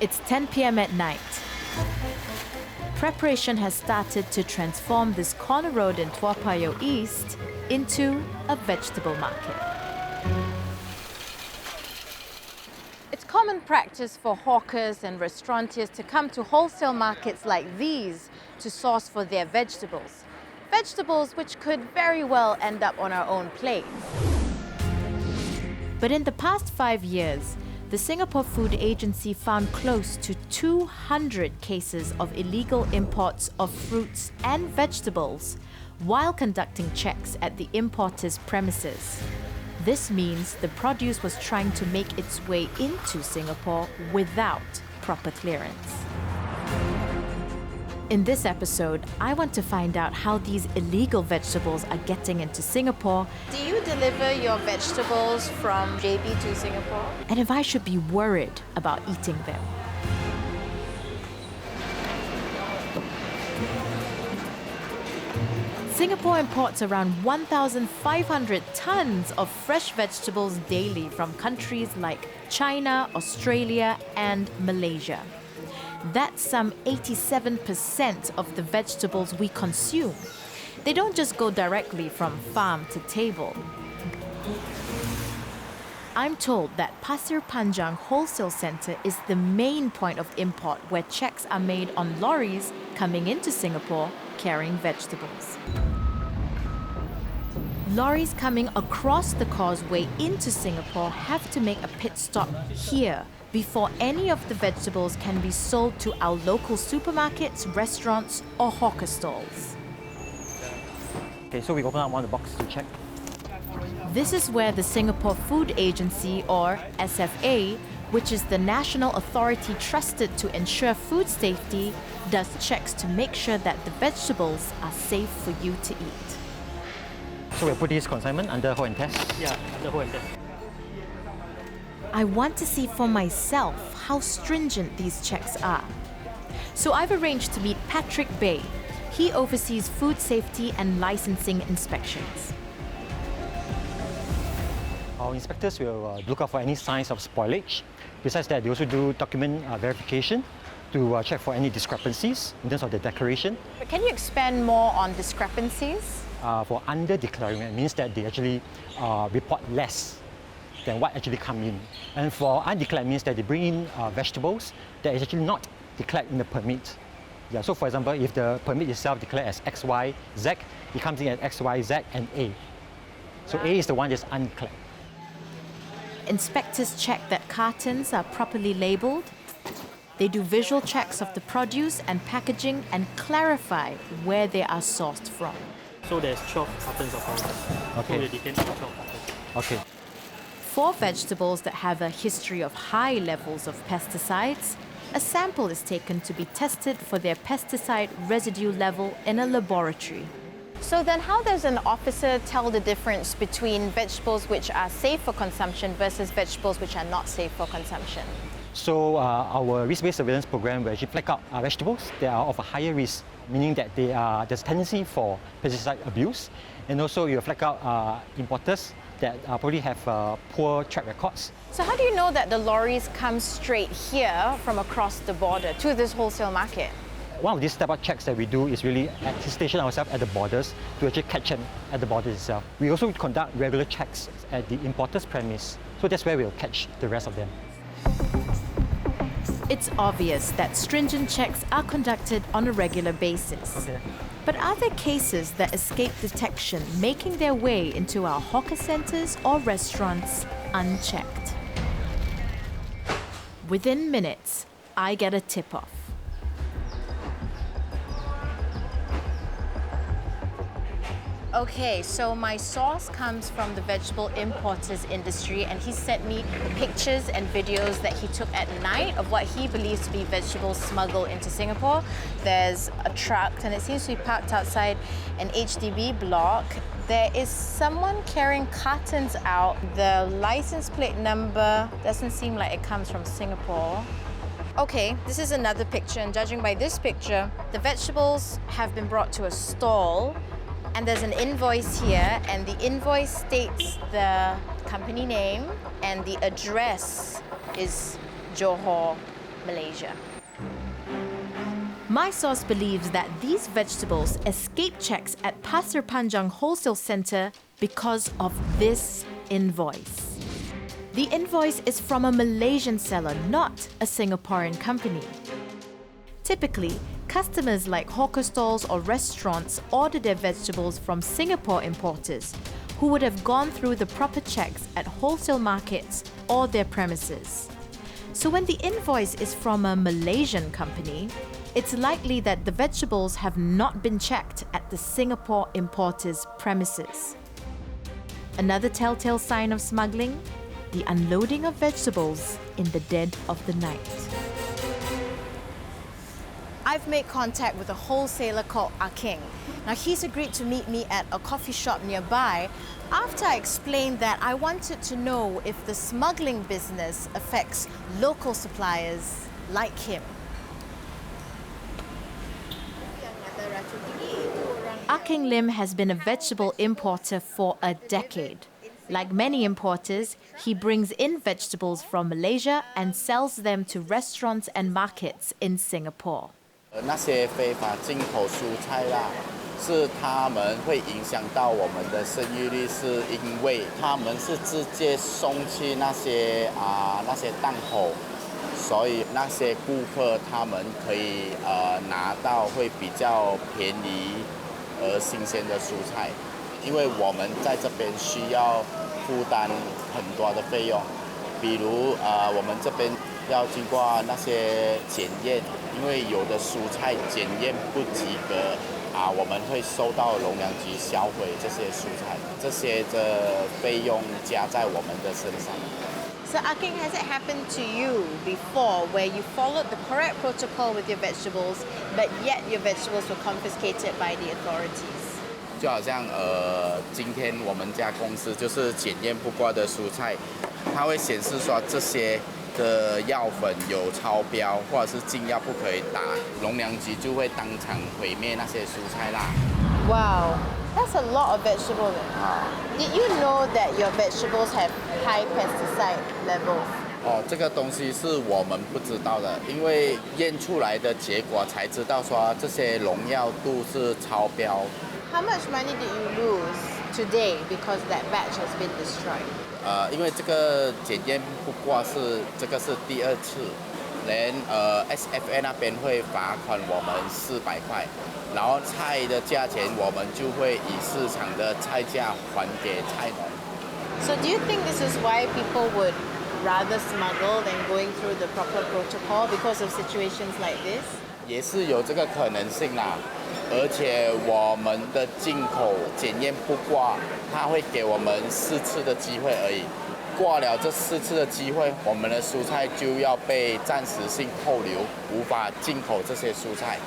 It's 10 p.m. at night. Preparation has started to transform this corner road in Toa Payoh East into a vegetable market. It's common practice for hawkers and restaurateurs to come to wholesale markets like these to source for their vegetables. Vegetables which could very well end up on our own plates. But in the past 5 years, the Singapore Food Agency found close to 200 cases of illegal imports of fruits and vegetables while conducting checks at the importers' premises. This means the produce was trying to make its way into Singapore without proper clearance. In this episode, I want to find out how these illegal vegetables are getting into Singapore. Do you deliver your vegetables from JB to Singapore? And if I should be worried about eating them. Singapore imports around 1,500 tons of fresh vegetables daily from countries like China, Australia, and Malaysia. That's some 87% of the vegetables we consume. They don't just go directly from farm to table. I'm told that Pasir Panjang Wholesale Centre is the main point of import where checks are made on lorries coming into Singapore carrying vegetables. Lorries coming across the causeway into Singapore have to make a pit stop here before any of the vegetables can be sold to our local supermarkets, restaurants, or hawker stalls. Okay, so we open up one of the boxes to check. This is where the Singapore Food Agency, or SFA, which is the national authority trusted to ensure food safety, does checks to make sure that the vegetables are safe for you to eat. So we'll put this consignment under hold and test? Yeah, under hold and test. I want to see for myself how stringent these checks are. So I've arranged to meet Patrick Bay. He oversees food safety and licensing inspections. Our inspectors will look out for any signs of spoilage. Besides that, they also do document verification to check for any discrepancies in terms of the declaration. But can you expand more on discrepancies? For under-declaring, it means that they actually report less than what actually come in. And for undeclared means that they bring in vegetables that is actually not declared in the permit. Yeah, so for example, if the permit itself declared as X, Y, Z, it comes in at X, Y, Z, and A. So A is the one that's undeclared. Inspectors check that cartons are properly labelled. They do visual checks of the produce and packaging and clarify where they are sourced from. So there's 12 cartons of oranges. Okay. So they can 12 cartons. Okay. For vegetables that have a history of high levels of pesticides, a sample is taken to be tested for their pesticide residue level in a laboratory. So then how does an officer tell the difference between vegetables which are safe for consumption versus vegetables which are not safe for consumption? So our risk-based surveillance program will actually flag out vegetables that are of a higher risk, meaning that there's a tendency for pesticide abuse, and also you flag out importers that probably have poor track records. So how do you know that the lorries come straight here from across the border to this wholesale market? One of these step-up checks that we do is really to station ourselves at the borders to actually catch them at the border itself. We also conduct regular checks at the importer's premise, so that's where we'll catch the rest of them. It's obvious that stringent checks are conducted on a regular basis. Okay. But are there cases that escape detection making their way into our hawker centres or restaurants unchecked? Within minutes, I get a tip-off. Okay, so my source comes from the vegetable importers industry, and he sent me pictures and videos that he took at night of what he believes to be vegetables smuggled into Singapore. There's a truck, and it seems to be parked outside an HDB block. There is someone carrying cartons out. The license plate number doesn't seem like it comes from Singapore. Okay, this is another picture, and judging by this picture, the vegetables have been brought to a stall. And there's an invoice here, and the invoice states the company name, and the address is Johor Malaysia. My source believes that these vegetables escape checks at Pasir Panjang Wholesale Centre because of this invoice. The invoice is from a Malaysian seller, not a Singaporean company. Typically, customers like hawker stalls or restaurants order their vegetables from Singapore importers, who would have gone through the proper checks at wholesale markets or their premises. So when the invoice is from a Malaysian company, it's likely that the vegetables have not been checked at the Singapore importer's premises. Another telltale sign of smuggling? The unloading of vegetables in the dead of the night. I've made contact with a wholesaler called Aking. Now he's agreed to meet me at a coffee shop nearby after I explained that I wanted to know if the smuggling business affects local suppliers like him. Aking Lim has been a vegetable importer for a decade. Like many importers, he brings in vegetables from Malaysia and sells them to restaurants and markets in Singapore. 那些非法进口蔬菜啦，是他们会影响到我们的生育率，是因为他们是直接送去那些档口，所以那些顾客他们可以拿到会比较便宜而新鲜的蔬菜，因为我们在这边需要负担很多的费用，比如我们这边要经过那些检验。 因为有的蔬菜检验不及格我们会收到农粮局销毁这些蔬菜，这些的费用加在我们的身上。So Aking, has it happened to you before where you followed the correct protocol with your vegetables, but yet your vegetables were confiscated by the authorities? 就好像今天我们家公司就是检验不过的蔬菜，它会显示说这些。 的药粉有超标，或者是禁药不可以打，农粮局就会当场毁灭那些蔬菜啦。Wow, that's a lot of vegetable. Did you know that your vegetables have high pesticide levels? 这个东西是我们不知道的，因为验出来的结果才知道说这些农药度是超标。How much money did you lose today because that batch has been destroyed? 因为这个检验不过这个是第二次，连SFA 那边会罚款我们400块，然后菜的价钱我们就会以市场的菜价还给菜农。So do you think this is why people would rather smuggle than going through the proper protocol because of situations like this? 也是有这个可能性啦。 而且我们的进口检验不过，他会给我们4次的机会而已。过了这4次的机会，我们的蔬菜就要被暂时性扣留，无法进口这些蔬菜。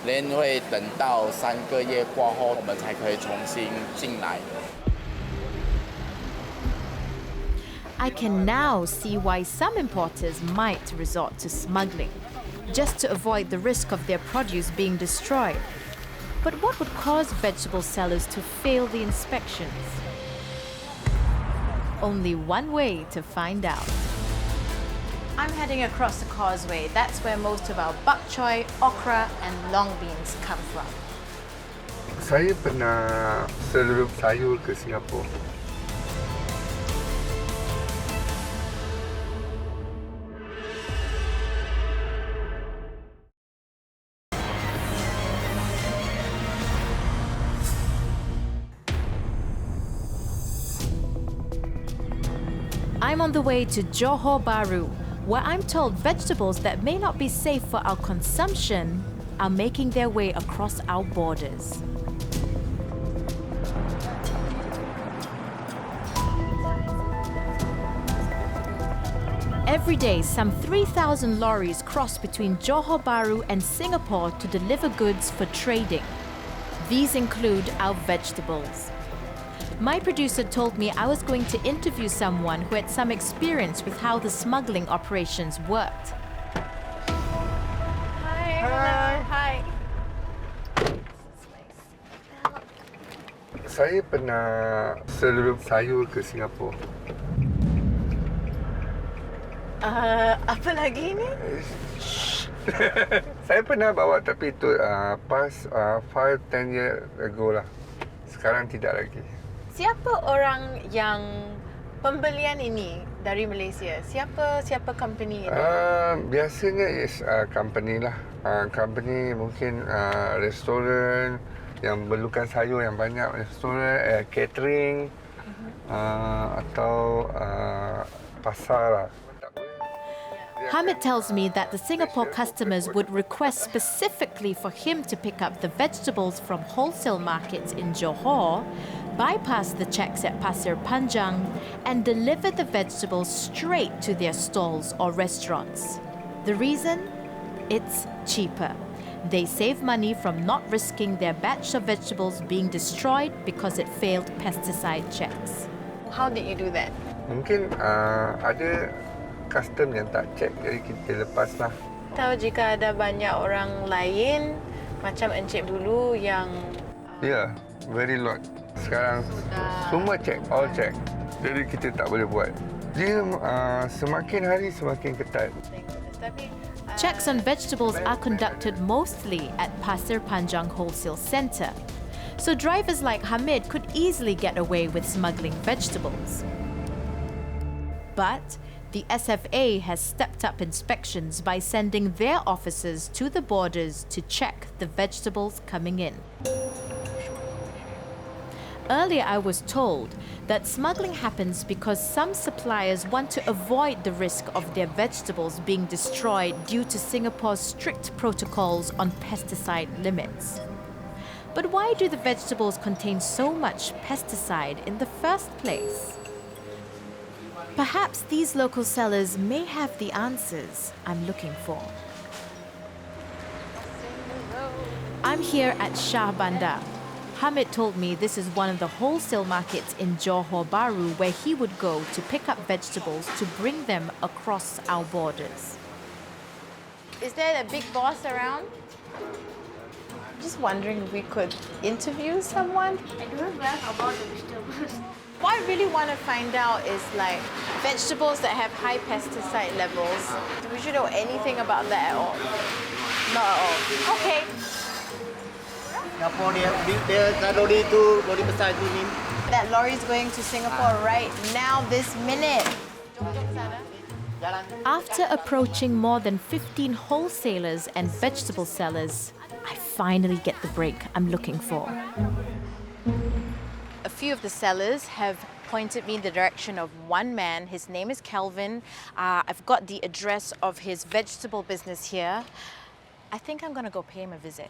连会等到3个月过后，我们才可以重新进来。 I can now see why some importers might resort to smuggling, just to avoid the risk of their produce being destroyed. But what would cause vegetable sellers to fail the inspections? Only one way to find out. I'm heading across the causeway. That's where most of our bok choy, okra and long beans come from. Saya pernah serve sayur ke Singapura. I'm on the way to Johor Bahru, where I'm told vegetables that may not be safe for our consumption are making their way across our borders. Every day, some 3,000 lorries cross between Johor Bahru and Singapore to deliver goods for trading. These include our vegetables. My producer told me I was going to interview someone who had some experience with how the smuggling operations worked. Hi. Hello. Hi. Saya pernah serve sayur ke Singapura. Apa lagi ni? Saya pernah bawa tapi itu pas 5-10 years ago lah. Sekarang tidak lagi. Siapa orang yang pembelian ini dari Malaysia? Siapa company ini? Biasanya is company lah. Company mungkin restoran yang memerlukan sayur yang banyak, restoran, catering, atau pasar lah. Hamid tells me that the Singapore customers would request specifically for him to pick up the vegetables from wholesale markets in Johor, bypass the checks at Pasir Panjang, and deliver the vegetables straight to their stalls or restaurants. The reason? It's cheaper. They save money from not risking their batch of vegetables being destroyed because it failed pesticide checks. How did you do that? Mungkin ada custom yang tak check, jadi kita lepas lah. Tahu jika ada banyak orang lain macam Encik dulu yang Ya, very lot. Sekarang semua check, all check. Jadi kita tak boleh buat. Dia semakin hari semakin ketat. Checks on vegetables are conducted mostly at Pasir Panjang Wholesale Centre. So drivers like Hamid could easily get away with smuggling vegetables. But the SFA has stepped up inspections by sending their officers to the borders to check the vegetables coming in. Earlier, I was told that smuggling happens because some suppliers want to avoid the risk of their vegetables being destroyed due to Singapore's strict protocols on pesticide limits. But why do the vegetables contain so much pesticide in the first place? Perhaps these local sellers may have the answers I'm looking for. I'm here at Shah Bandar. Hamid told me this is one of the wholesale markets in Johor Bahru where he would go to pick up vegetables to bring them across our borders. Is there a big boss around? Just wondering if we could interview someone. I don't know about the vegetables. What I really want to find out is like vegetables that have high pesticide levels. Do you know anything about that at all? Not at all. Okay. That lorry is going to Singapore right now, this minute. After approaching more than 15 wholesalers and vegetable sellers, I finally get the break I'm looking for. A few of the sellers have pointed me in the direction of one man. His name is Kelvin. I've got the address of his vegetable business here. I think I'm going to go pay him a visit.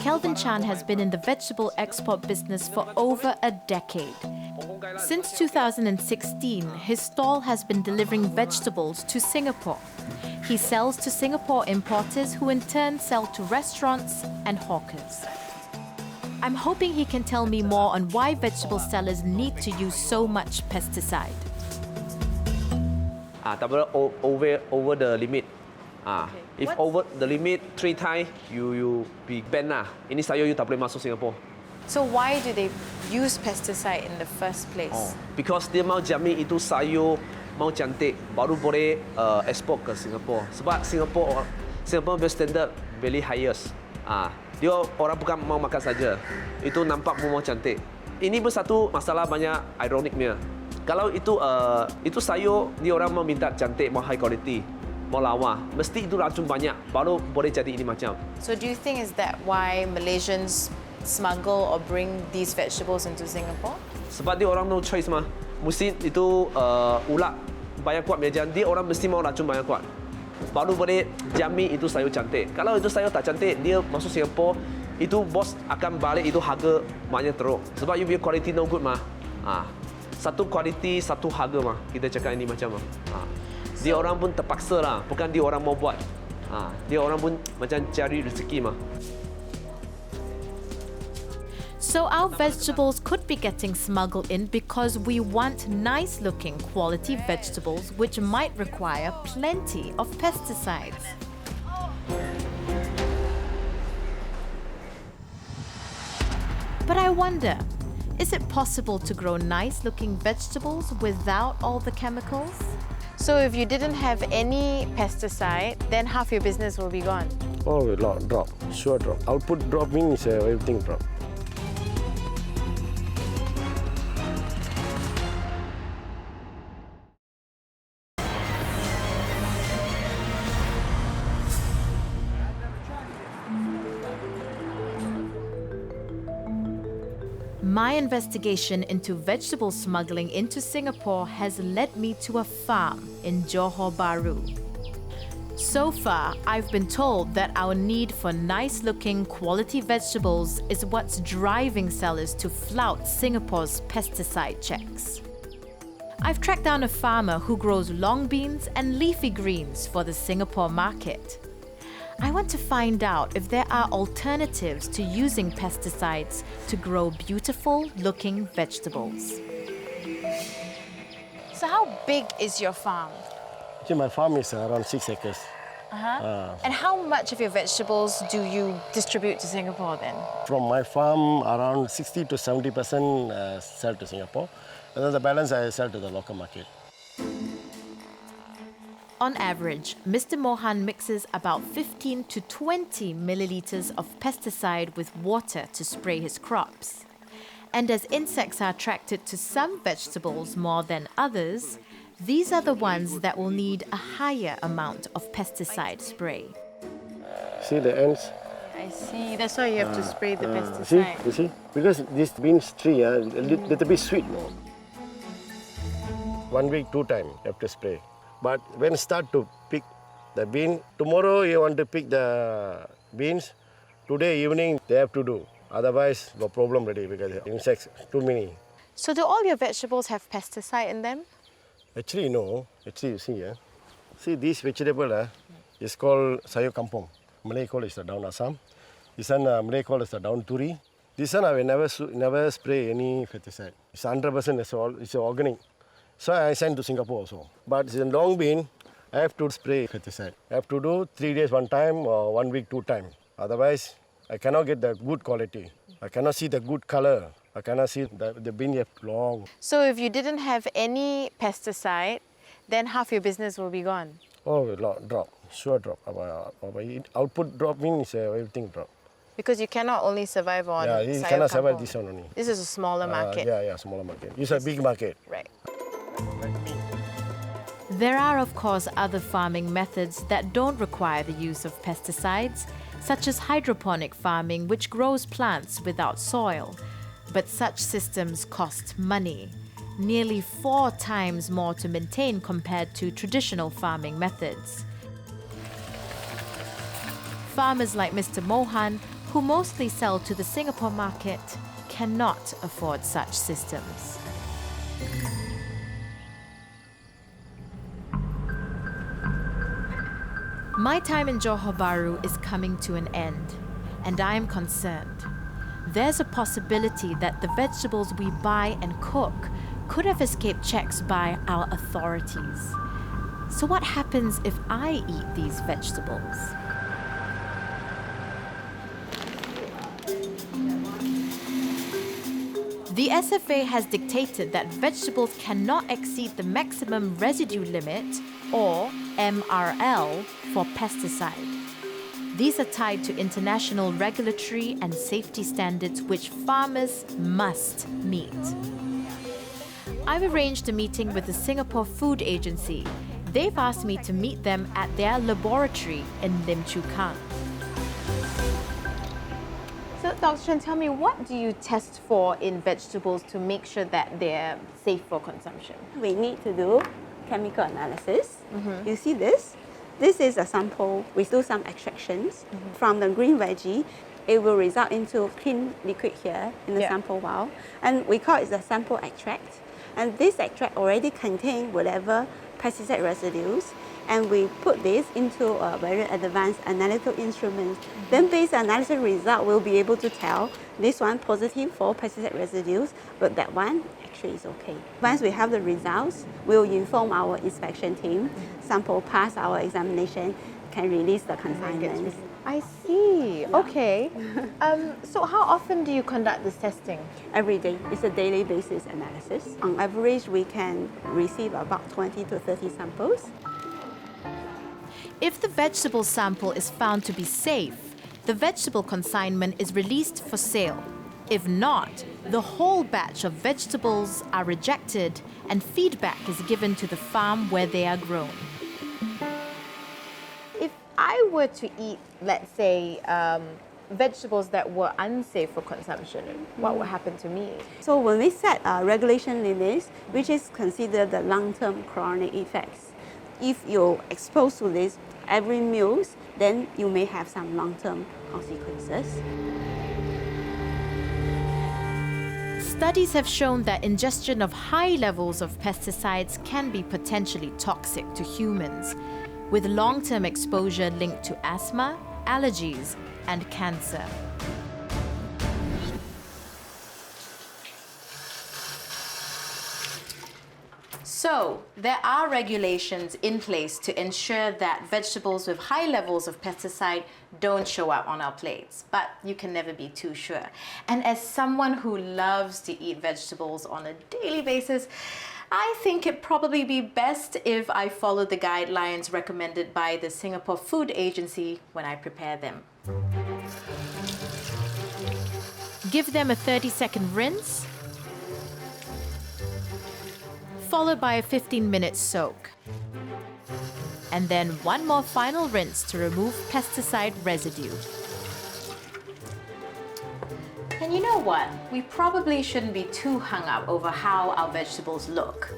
Kelvin Chan has been in the vegetable export business for over a decade. Since 2016, his stall has been delivering vegetables to Singapore. He sells to Singapore importers who in turn sell to restaurants and hawkers. I'm hoping he can tell me more on why vegetable sellers need to use so much pesticide. Over the limit. If over the limit 3 times, you be banned lah. Ini sayur you tak boleh masuk Singapore. So why do they use pesticide in the first place? Because dia mau jamin itu sayur mau cantik baru boleh export ke Singapore. Sebab Singapore punya standard very highest. Dia orang bukan mau makan saja. Itu nampak pun mau cantik. Ini pun satu masalah banyak ironiknya. Kalau itu sayur dia orang mau minta cantik, mau high quality. Mau lawa, mesti itu racun banyak, baru boleh jadi ini macam. So do you think is that why Malaysians smuggle or bring these vegetables into Singapore? Sebab dia orang no choice mah. Mesti itu ulat banyak kuat macam dia orang mesti mau racun banyak kuat. Baru boleh jamin itu sayur cantik. Kalau itu sayur tak cantik, dia masuk Singapore, itu bos akan balik itu harga banyak teruk. Sebab you punya quality no good mah. Satu quality, satu harga mah. Kita cakap ini macam mah. Dia orang pun terpaksa lah, bukan dia orang mau buat. Dia orang pun macam cari rezeki mah. So our vegetables could be getting smuggled in because we want nice-looking quality vegetables which might require plenty of pesticides. But I wonder, is it possible to grow nice-looking vegetables without all the chemicals? So if you didn't have any pesticide, then half your business will be gone. Oh, drop, sure drop. Output drop means everything drop. My investigation into vegetable smuggling into Singapore has led me to a farm in Johor Bahru. So far, I've been told that our need for nice-looking, quality vegetables is what's driving sellers to flout Singapore's pesticide checks. I've tracked down a farmer who grows long beans and leafy greens for the Singapore market. I want to find out if there are alternatives to using pesticides to grow beautiful-looking vegetables. So how big is your farm? Actually, my farm is around 6 acres. And how much of your vegetables do you distribute to Singapore then? From my farm, around 60 to 70% sell to Singapore. And then the balance I sell to the local market. On average, Mr. Mohan mixes about 15 to 20 milliliters of pesticide with water to spray his crops. And as insects are attracted to some vegetables more than others, these are the ones that will need a higher amount of pesticide spray. See the ants? I see. That's why you have to spray the pesticide. See, you see? Because this beans tree a little bit sweet. No? 1 week, 2 times you have to spray. But when start to pick the bean, tomorrow you want to pick the beans, today evening they have to do. Otherwise, no problem already because insects too many. So do all your vegetables have pesticide in them? Actually, no. Actually, you see, see this vegetable is called sayur kampung. Malay call it the daun asam. This one Malay call it the daun turi. This one I will never spray any pesticide. It's 100% it's organic. So I send to Singapore also. But in long bean, I have to spray pesticide. I have to do 3 days 1 time or 1 week 2 times. Otherwise, I cannot get the good quality. I cannot see the good color. I cannot see the bean have long. So if you didn't have any pesticide, then half your business will be gone. Oh, drop, sure drop. Output drop means everything drop. Because you cannot only survive on you sayur cannot survive kampung. this one only. This is a smaller market. Yeah, smaller market. It's a big market. Right. There are, of course, other farming methods that don't require the use of pesticides, such as hydroponic farming, which grows plants without soil. But such systems cost money, nearly 4 times more to maintain compared to traditional farming methods. Farmers like Mr. Mohan, who mostly sell to the Singapore market, cannot afford such systems. My time in Johor Bahru is coming to an end, and I am concerned. There's a possibility that the vegetables we buy and cook could have escaped checks by our authorities. So what happens if I eat these vegetables? The SFA has dictated that vegetables cannot exceed the maximum residue limit, or MRL, for pesticide. These are tied to international regulatory and safety standards which farmers must meet. I've arranged a meeting with the Singapore Food Agency. They've asked me to meet them at their laboratory in Lim Chu Kang. So, Dr. Chen, tell me, what do you test for in vegetables to make sure that they're safe for consumption? We need to do chemical analysis. You see this? This is a sample. We do some extractions from the green veggie. It will result into clean liquid here in the sample vial, and we call it the sample extract. And this extract already contains whatever pesticide residues, and we put this into a very advanced analytical instrument. Then based on analysis result, we'll be able to tell this one positive for pesticide residues, but that one actually is okay. Once we have the results, we'll inform our inspection team. Sample pass our examination, can release the consignments. I see. Okay. So how often do you conduct this testing? Every day. It's a daily basis analysis. On average, we can receive about 20 to 30 samples. If the vegetable sample is found to be safe, the vegetable consignment is released for sale. If not, the whole batch of vegetables are rejected and feedback is given to the farm where they are grown. If I were to eat, let's say, vegetables that were unsafe for consumption, what would happen to me? So when we set regulation limits, which is considered the long-term chronic effects, if you're exposed to this every meal, then you may have some long-term consequences. Studies have shown that ingestion of high levels of pesticides can be potentially toxic to humans, with long-term exposure linked to asthma, allergies, and cancer. So, there are regulations in place to ensure that vegetables with high levels of pesticide don't show up on our plates, but you can never be too sure. And as someone who loves to eat vegetables on a daily basis, I think it'd probably be best if I follow the guidelines recommended by the Singapore Food Agency when I prepare them. Give them a 30-second rinse, followed by a 15-minute soak. And then one more final rinse to remove pesticide residue. And you know what? We probably shouldn't be too hung up over how our vegetables look.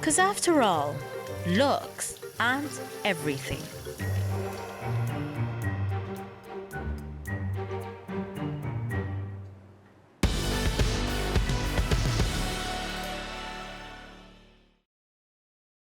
'Cause after all, looks aren't everything.